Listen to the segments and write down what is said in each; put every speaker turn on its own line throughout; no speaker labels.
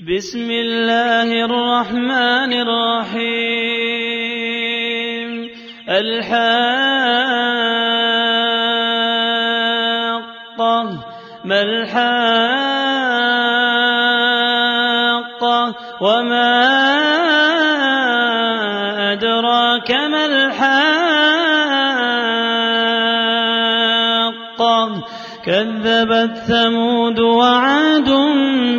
بسم الله الرحمن الرحيم. الحاقة ما الحاقة وما أدراك ما الحاقة كذبت ثمود وعاد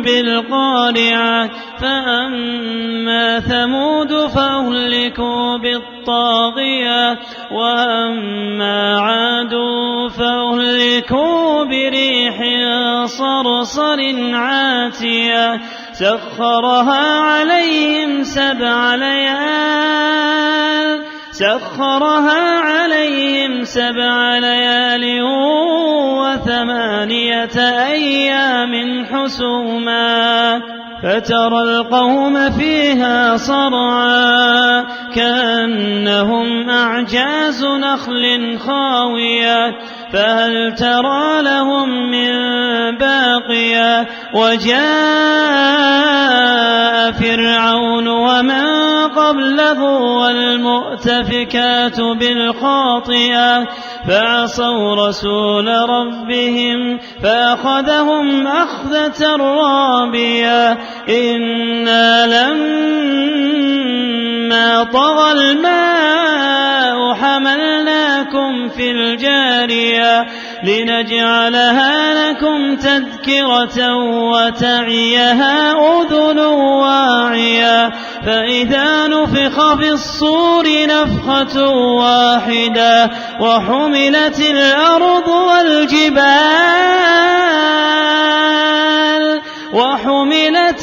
بالقارعة فأما ثمود فأهلكوا بالطاغية وأما عاد فأهلكوا بريح صرصر عاتية سخرها عليهم سبع ليال وثمانية أيام حسوما فترى القوم فيها صرعا كأنهم أعجاز نخل خاوية فهل ترى لهم من باقية وجاء فرعون ومن قبله والمؤتفكات بالخاطئة فعصوا رسول ربهم فأخذهم أخذة رابية إنا لما طغى الماء حملناكم في الجارية لنجعلها لكم تذكرة وتعيها أذن واعية فإذا نفخ في الصور نفخة واحدة وحملت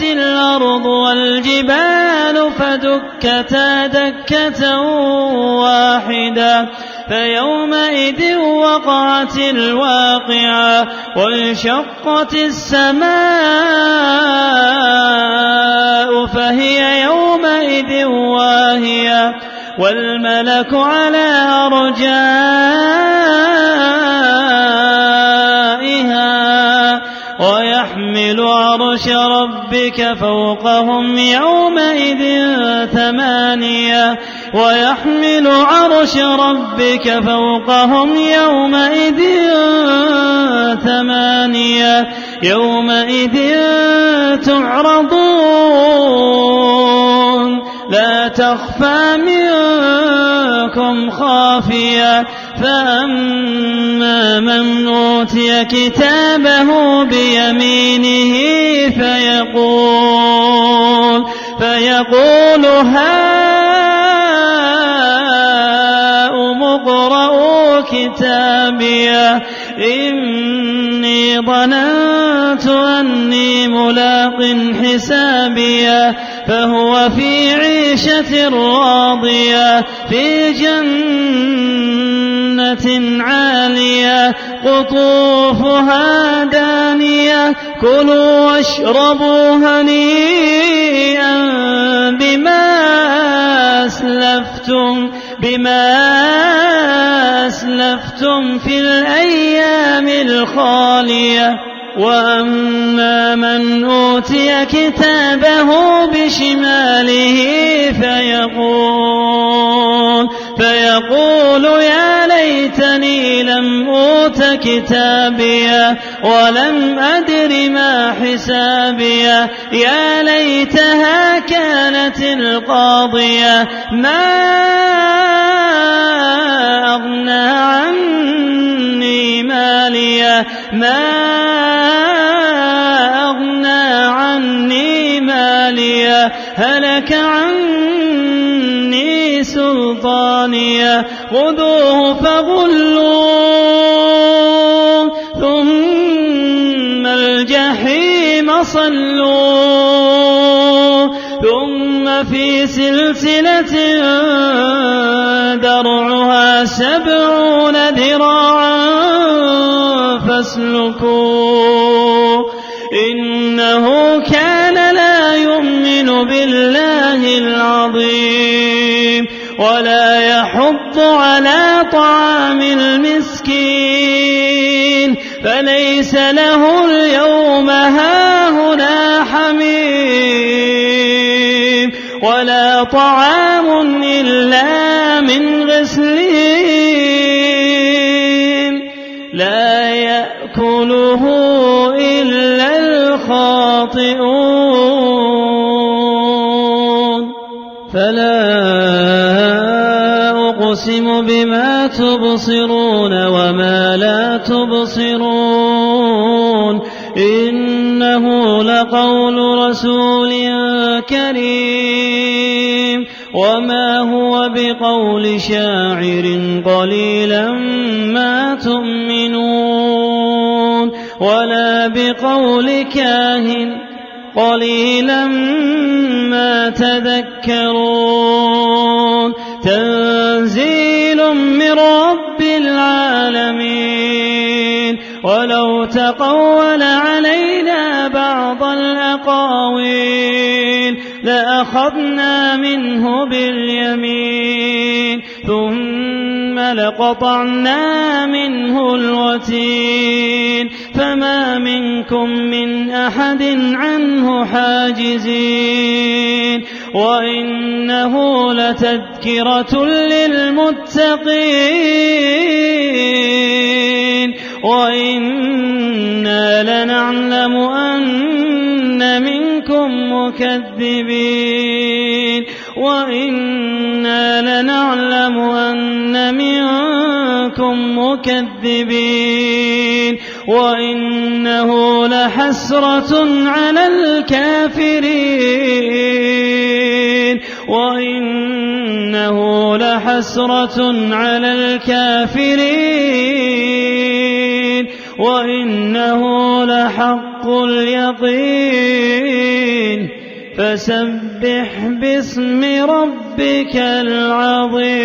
الأرض والجبال فدكتا دكة واحدة فيومئذ وقعت الواقعة وانشقت السماء فهي يومئذ واهية والملك على أرجائها ويحمل عرش ربك فوقهم يومئذ ثمانية يومئذ تعرضون لا تخفى منكم خافية فأما من أوتي كتابه بيمينه فيقول هاؤم اقرءوا كتابيه إني ظننت أني ملاق حسابيه فهو في عيشة راضية في جنة عالية قطوفها دانية كلوا واشربوا هنيئا بما أسلفتم في الأيام الخالية وأما من أوتي كتابه بشماله فيقول يا ليتني لم أوت كتابيه ولم أدر ما حسابيه يا ليتها كانت القاضية ما أغنى عني ماليه هلك عني سلطانيه خذوه فغلوه ثم الجحيم صلوه ثم في سلسلة درعها 70 ذراعا فاسلكوه إنه كان لا يؤمن بالله العظيم ولا يحض على طعام المسكين فليس له اليوم هاهنا حميم هذا طعام إلا من غسلين لا يأكله إلا الخاطئون فلا أقسم بما تبصرون وما لا تبصرون إنه لقول رسول كريم وما هو بقول شاعر قليلا ما تؤمنون ولا بقول كاهن قليلا ما تذكرون تنزيل من رب العالمين ولو تقول علينا بعض الأقاويل لأخذنا منه باليمين ثم لقطعنا منه الوتين فما منكم من أحد عنه حاجزين وإنه لتذكرة للمتقين وإنا لنعلم أن منكم مكذبين وإنا لنعلم أن منكم مكذبين وإنه لحسرة على الكافرين وإنه لحسرة على الكافرين وإنه لحق اليقين فسبح باسم ربك العظيم.